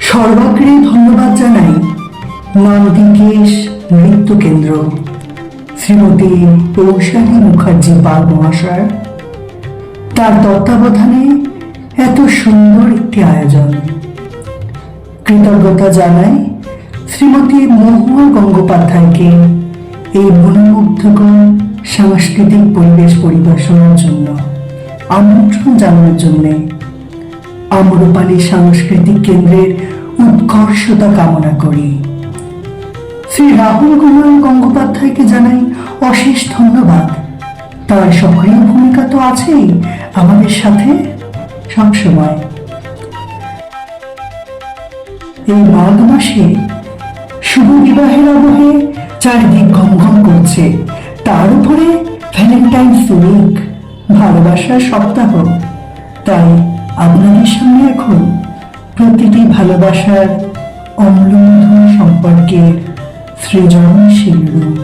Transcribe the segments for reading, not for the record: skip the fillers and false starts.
সর্বাগ্রে ধন্যবাদ জানাই নন্দিকেশ নৃত্য কেন্দ্র শ্রীমতী পৌশালী মুখার্জি পাল মহাশয়, তার তত্ত্বাবধানে এত সুন্দর একটি আয়োজন। কৃতজ্ঞতা জানাই শ্রীমতী মহুয়া গঙ্গোপাধ্যায়কে এই মনোমুগ্ধকর সাংস্কৃতিক পরিবেশ পরিবেশনের জন্য আমন্ত্রণ জানানোর জন্য আম্রপালি সাংস্কৃতিক কেন্দ্রের উৎকর্ষতা কামনা করি। শ্রী রাহুল কুমার গঙ্গোপাধ্যায়কে জানাই অশেষ ধন্যবাদ। তার সক্রিয় ভূমিকা তো আছেই আমাদের সাথে সবসময়। এই মাঘ মাসে শুভ বিবাহের আবহে চারিদিক ঘমঘম করছে, তার উপরে ভ্যালেন্টাইন্স উইক, ভালোবাসার সপ্তাহ। তাই আপনাদের সামনে এখন প্রতিটি ভালোবাসার অম্লমধুর সম্পর্কের সৃজনশীল রূপ।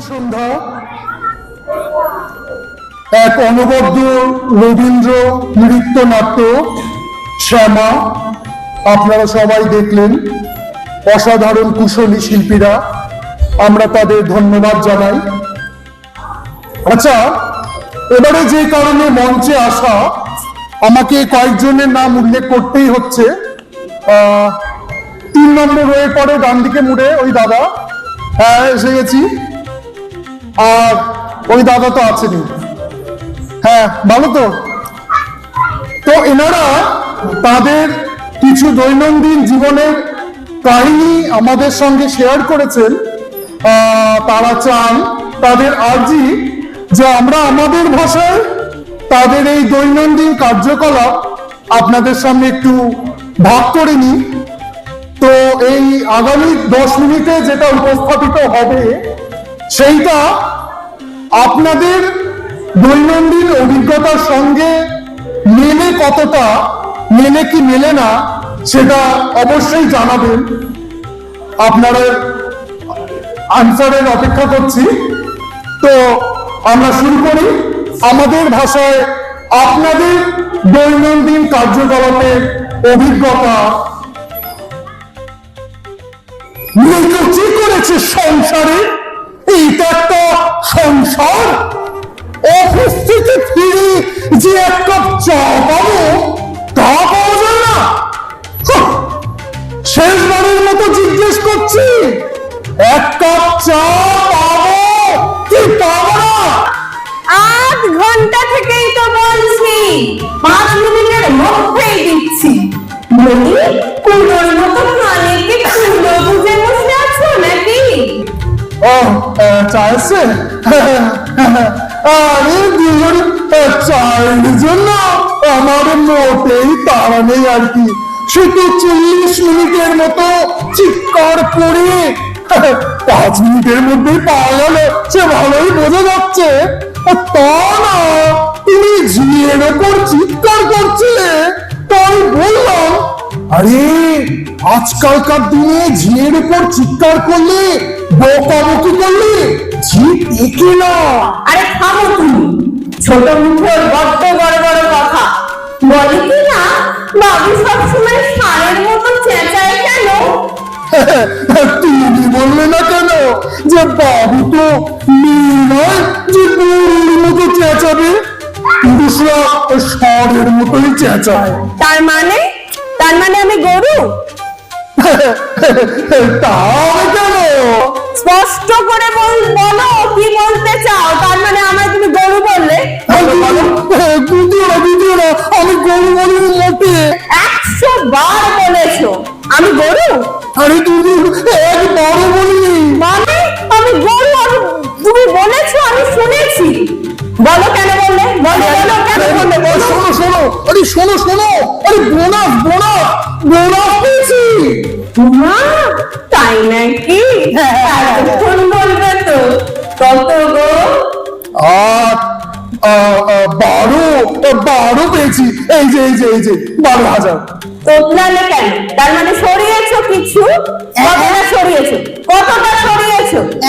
সন্ধ্যা এক অনবদ্য রবীন্দ্র নৃত্য নাট্য শ্যামা আপনারা সবাই দেখলেন। অসাধারণ কুশলী শিল্পীরা, আমরা তাদের ধন্যবাদ জানাই। আচ্ছা, এবারে যে কারণে মঞ্চে আসা, আমাকে কয়েকজনের নাম উল্লেখ করতেই হচ্ছে। 3 নম্বর রয়ে পড়ে ডান দিকে মুড়ে ওই দাদা, হ্যাঁ এসে গেছি। আর ওই দাদা তো আছেনই, হ্যাঁ ভালো তো। তো এনারা তাদের কিছু দৈনন্দিন জীবনের কাহিনী আমাদের সঙ্গে শেয়ার করেছেন। তারা চান, তাদের আর্জি যে আমরা আমাদের ভাষায় তাদের এই দৈনন্দিন কার্যকলাপ আপনাদের সামনে একটু ভাগ করে নিই। তো এই আগামী 10 মিনিটে যেটা উপস্থাপিত হবে সেইটা আপনাদের দৈনন্দিন অভিজ্ঞতার সঙ্গে মেলে কতটা, মেলে কি মেলে না সেটা অবশ্যই জানাবেন। আপনারা আনসারের অপেক্ষা করছি। তো আমরা শুরু করি আমাদের ভাষায় আপনাদের দৈনন্দিন কার্যকলাপের অভিজ্ঞতা। কি করেছে সংসারে, এইটা একটা সংসার। অফিস থেকে ফিরে যে এক কাপ চা পাবো তা পাওয়া যায় না। শেষবারের মতো জিজ্ঞেস করছি, 1 কাপ চা পাবো কি পাবো না? 8 ঘন্টা থেকেই তো বলছি, 5 মিনিটের মধ্যেই দিচ্ছি। বলি কুলোর মতো মালিককে কুলো বুঝে বসে আছো নাকি? ও চা এসছে? আরে দুজন চায়ের জন্য আমার মোটেই তাড়া নেই আর কি। শুধু 40 মিনিটের মতো চিৎকার করে 5 মিনিটের মধ্যেই পাওয়া গেল, সে ভালোই বোঝা যাচ্ছে। তা না, তুমি ঝিয়ের ওপর চিৎকার করছিলে, তাই বললাম আরে আজকালকার দিনে ঝিয়ের উপর চিৎকার করলে, বকাবকি করলে ঝি টেকে না। আরে থামো তুমি, ছোট মুখের বড্ড বড় বড় কথা। বলি কি না, বাবু সবসময় ষাঁড়ের মতো চেঁচায় কেন? তুমি বললে না কেন যে বাবু তো মেয়ে নয় যে গরুর মতো চেঁচাবে? পুরুষরা ষাঁড়ের মতোই চেঁচায়। তার মানে আমি গরু? তা কেন? স্পষ্ট করে বলো কি বলতে চাও। তার মানে আমায় তুমি গরু বললে? দ্বিতীয় না, আমি গরু বলিনি মোটে। 100 বার বলেছো আমি গরু। আরে তুমি একবারও বলিনি। মানে আমি গরু, তুমি বলেছো, আমি শুনেছি। বলো কেন বললে, বলো কেন বললে? শোনো, আরে শোনো, আরে বোনাস পেয়েছি। তাই নাকি? এতক্ষণ বলবে তো। কত গো? 12 পেয়েছি। এই যে 12,000। তোতলালে কেন? তার মানে সরিয়েছো কিছু? কতটা সরিয়েছো?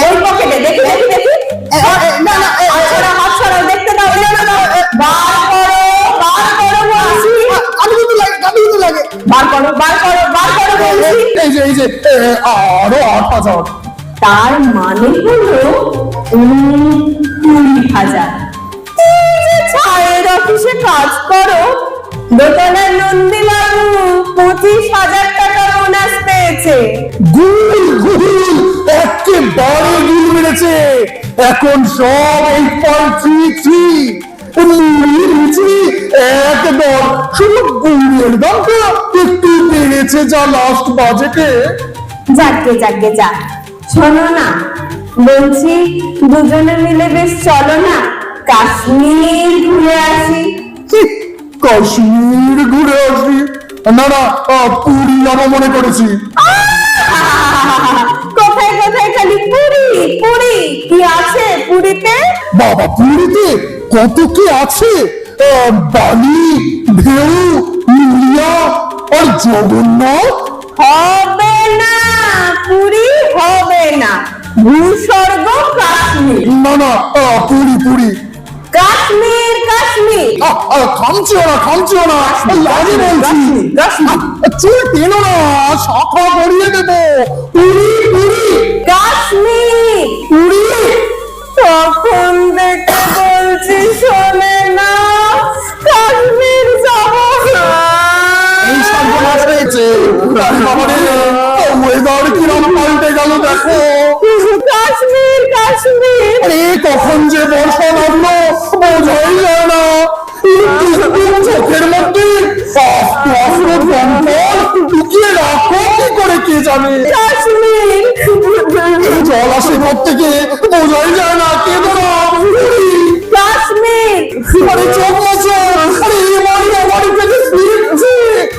ওই পকেটে দেখি। এই যে আরো 8,000। তার মানে হলো 20,000। এই যে ছায়ের অফিসে কাজ করো, দোতলার নন্দীবাবু 25,000 টাকা বোনাস পেয়েছে। গুল গুল, একেবারে গুল মেরেছে। এখন সব 8.33। মুড়ির রুচি একদম, শুধু গুড়ের দামটা একটু বেড়েছে যা লাস্ট বাজেটে। যাকে যাক, শোনো না, বলছি দুজনে মিলে বেশ চলো না কাশ্মীর ঘুরে আসি। কাশ্মীর ঘুরে আসি? না না, পুরী যাবো মনে করেছি। কোথায় খালি পুরী পুরী, কি আছে পুরীতে? বাবা, পুরীতে কত কি আছে! বালি, ঢেউ, মুড়িয়া আর জগন্নাথ। হবে না, পুরী হবে না, ভূস্বর্গ কাশ্মীর। না না, পুরী। কাশ্মীর খামছিও না, লাগে বলছি। চুল টেনো না, শাখা গড়িয়ে দেবো। পুরী কাশ্মীর। তখন দেখে বলছি শোনে না, কাশ্মীর যাবো না। এই সর্বনাশ হয়েছে। ওয়েদার কিরম পাল্টে গেল দেখো। কাশ্মীর আরে কখন যে বর্ষা নামলো বোঝাই যায় না। চোখের মধ্যে লুকিয়ে রাখো কি করে কে জানে। কাশ্মীর জল আসে থেকে বোঝাই যায় না কে ধরা। কাশ্মীর আরে চোখ মোছো, আরে বাড়ি থেকে ফিরছে।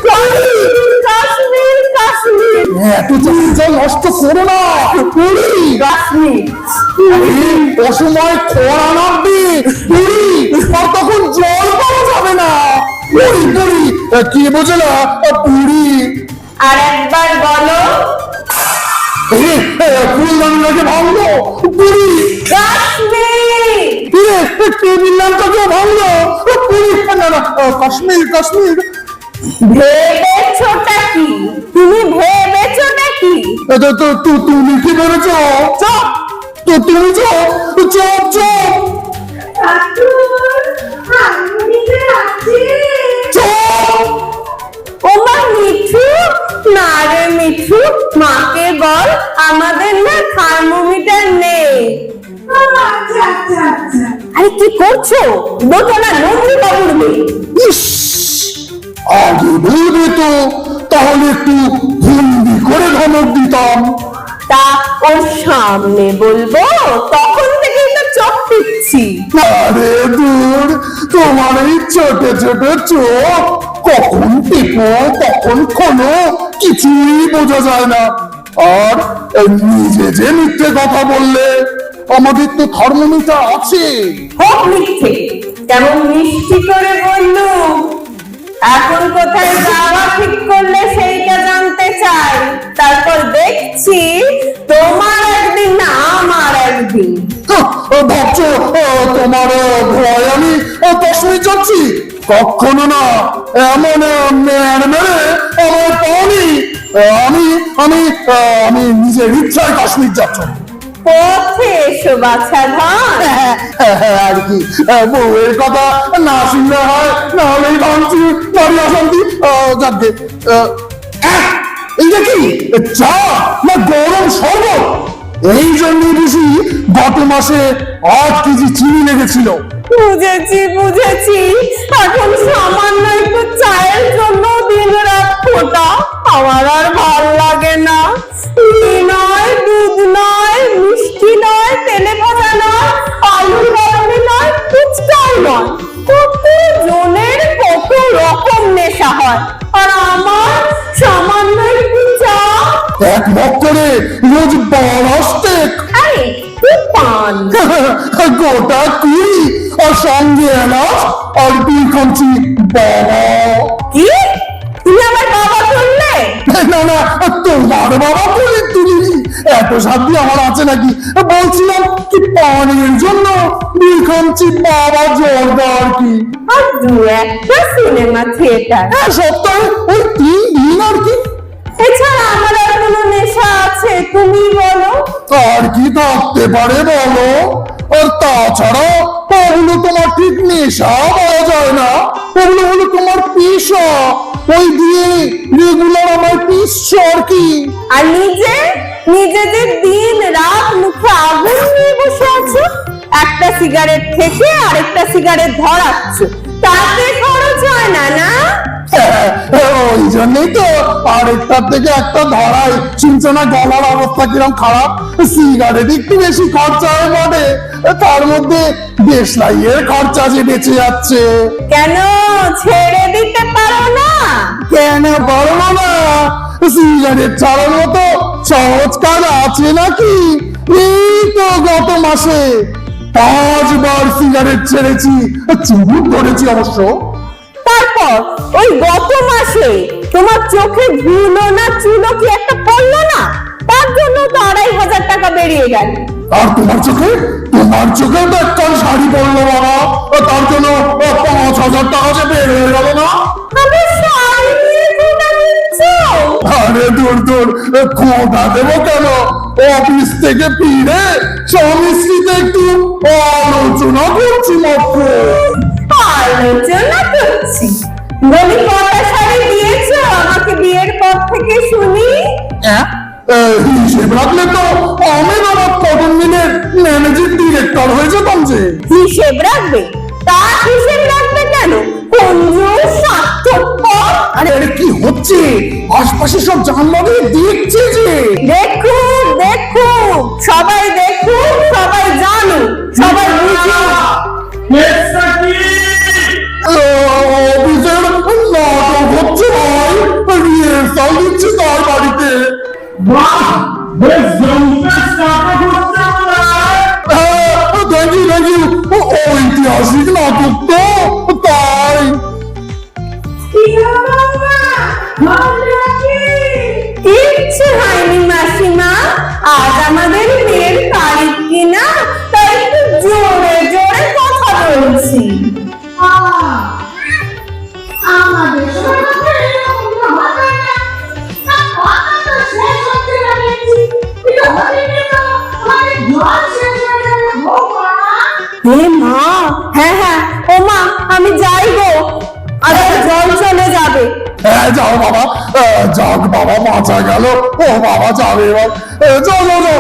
কাশ্মীর এত জল নষ্ট করো না। কাশ্মীর অসময় খরা নামবে পুরী, আর তখন জল পাওয়া যাবে না। পুরী কি বোঝলা? পুরী। আর একবার বলো। ফুলদানিটাকে ভাঙলো। পুরী। কাশ্মীর টেবিল ল্যাম্পটাকেও ভাঙলো। পুরী। না না, কাশ্মীর। ভেবেছোটা কি? তুমি ভেবেছোটা কি? তুমি কি ভেবেছ? চপ তো তুমি চপ। ওমা মিঠু, না রে মিঠু, মাকে বল আমাদের না থার্মোমিটার নেই। আরে কি করছো? দোতলা নন্দী বাবুর মেয়ে। ইস, আগে বলবে তো, তাহলে একটু হিন্দি করে ধমক দিতাম। তা ওর সামনে বলবো? তখন থেকেই তো চোখ পিচ্ছি। আরে দূর, তোমার এই ছোট চোখ কখন টিপো কখন খোলো কিছুই বোঝা যায় না। আর নিজে যে মিথ্যে কথা বললে, আমাদের তো থার্মোমিটার আছে। হোক মিথ্যে, কেমন মিষ্টি করে বললু। এখন কোথায় যাওয়া ঠিক করলে সেইটা জানতে চাই, তারপর দেখছি তোমার একদিন না আমার একদিন। ভাবছো তোমার ভয় আমি কাশ্মীর যাচ্ছি? কখনো না। এমন মেরে আমার পাওনি। আমি নিজের ইচ্ছায় কাশ্মীর যাচ্ছ। পথে এসো বাছা ধন। আর কি, বউয়ের কথা না শুনলে হয়, না হলেই ভাঙছি বাড়ি অশান্তি। যাকে এইটা কি চা না গরম শরবত? এই জন্য বুঝি গত মাসে 8 কেজি চিনি লেগেছিল। বুঝেছি, এখন সামান্য একটু চায়ের জন্য দিন রাত ফোটা আমার আর ভাল লাগে না। ঘি নয়, দুধ নয়, মিষ্টি নয়, তেলে ভাজা নয়, আলুর বাদামি নয়, ফুচকাও নয়। কত জনের কত রকম নেশা হয়, আর আমার সামান্য একটু চা। এক মগ করে রোজ 12 স্টেক। আরে তুই পান গোটা 20 আর সঙ্গে এলাচ আর 2 খামচি বাবা। কি? তুমি আমার বাবা বললে? না, তোমার বাবা বলে তুমি এত সাধ্য আমার আছে নাকি? বলছিলাম কি পানির জন্য 2 খামচি বাবা জর্দা আর কি। আর দু একটা সিনেমা থিয়েটার। সপ্তাহে ওই 3 দিন আর কি। এছাড়া আমার আর কোনো নেশা আছে তুমি বলো? আর কি থাকতে পারে বলো? আর তাছাড়া ওগুলো তোমার ঠিক নেশা বলা যায় না, ওগুলো হলো তোমার পেশা। ওই দিয়ে রেগুলার আমার পিসছো আর কি। আর নিজে নিজে যে দিন রাত মুখে আগুন নিয়ে বসে আছো, একটা সিগারেট থেকে আরেকটা সিগারেট ধরাচ্ছ, তাতে খরচ হয় না না? ওই জন্যই তো আরেকটার থেকে একটা ধরাই। শুনছো না গলার অবস্থা কিরম খারাপ? সিগারেট একটু বেশি খরচা হয় বটে, তার মধ্যে দেশলাইয়ের খরচা যে বেঁচে যাচ্ছে। কেন ছেড়ে দিতে পারো না? কেন পারবো না? সিগারেট ছাড়ার মতো সহজ কাজ আছে নাকি? এই তো গত মাসে 5 বার সিগারেট ছেড়েছি, চুমুক ধরেছি অবশ্য। তারপর ওই গত মাসে তোমার চোখে ধুলো না চুলো কি একটা পড়লো না? তার জন্য তো 2500 টাকা বেরিয়ে গেল। আর তোমার চোখে তো একটা শাড়ি পরলো বাবা, তার জন্য 5000 টাকা যে বের হয়ে গেল না? আমি শাড়ি নিয়ে খোঁটা দিচ্ছ? আরে দূর দূর, খোঁটা দেবো কেন? অফিস থেকে ফিরে স্বামী স্ত্রীতে একটু আলোচনা করছি মাত্র। আলোচনা করছি? বলি কটা শাড়ি দিয়েছো আমাকে বিয়ের পর থেকে শুনি? হিসেব রাখলে তো আমি আমার কটন মিলের ম্যানেজিং ডিরেক্টর হয়ে যেতাম যে। হিসেব রাখবে? তা হিসেব রাখবে কেন? কঞ্জুস স্বার্থপর। আরে কি হচ্ছে? আশপাশে সব জানলাতে দেখছে যে। দেখুক দেখুক, সবাই দেখুক, সবাই জানুক, সবাই বুঝুক। অফিসের নাটক হচ্ছে ভাই, রিহার্সাল দিচ্ছে তার বাড়িতে। থ্যাংক ইউ, ঐতিহাসিক নাটক তো তাই। কিচ্ছু হয়নি মাসিমা, আজ আমাদের বিয়ের তারিখ কিনা, তাই একটু জোরে জোরে কথা বলছি। আমাদের সময় এরকম হবে না, তা কথা তো শেষ হতে লাগেছি, কিন্তু হরিণী তো মানে জল শেষ হয়ে গেল ভগবান। হে মা, হ্যাঁ হ্যাঁ ও মা, আমি যাই গো, আবার জল চলে যাবে। হ্যাঁ যাও বাবা, যাক বাবা বাঁচা গেল। ও বাবা যাবে এবার। যাও যাও যাও,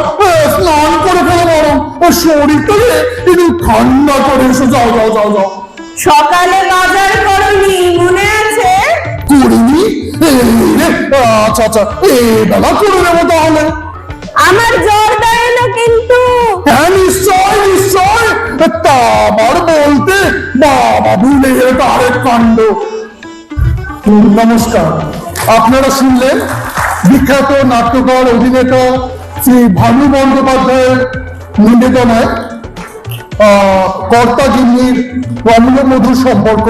স্নান করে ফেলো বরং, শরীরটাকে একটু ঠান্ডা করে এসো। যাও যাও যাও যাও। সকালে বাজার করনি মনে আছে? করিনি? আচ্ছা আচ্ছা, বেলা করে নেবো তাহলে। আমার জ্বর দেয় না কিন্তু। হ্যাঁ নিশ্চয় নিশ্চয়, তা আবার বলতে বাবা ভুলে গেলে তো আরেক কাণ্ড। নমস্কার, আপনারা শুনলেন বিখ্যাত নাট্যকার অভিনেতা শ্রী ভানু বন্দ্যোপাধ্যায়ের নিবেদনায় কর্তা গিন্নির অম্ল মধুর সম্পর্ক।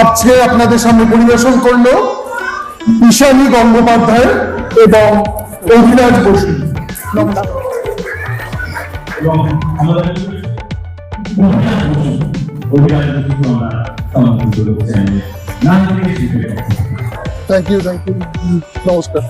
আজকে আপনাদের সামনে পরিবেশন করলো ঈশানী গঙ্গোপাধ্যায় এবং অভিরাজ বসু। এবং আমাদের থ্যাংক ইউ নমস্কার।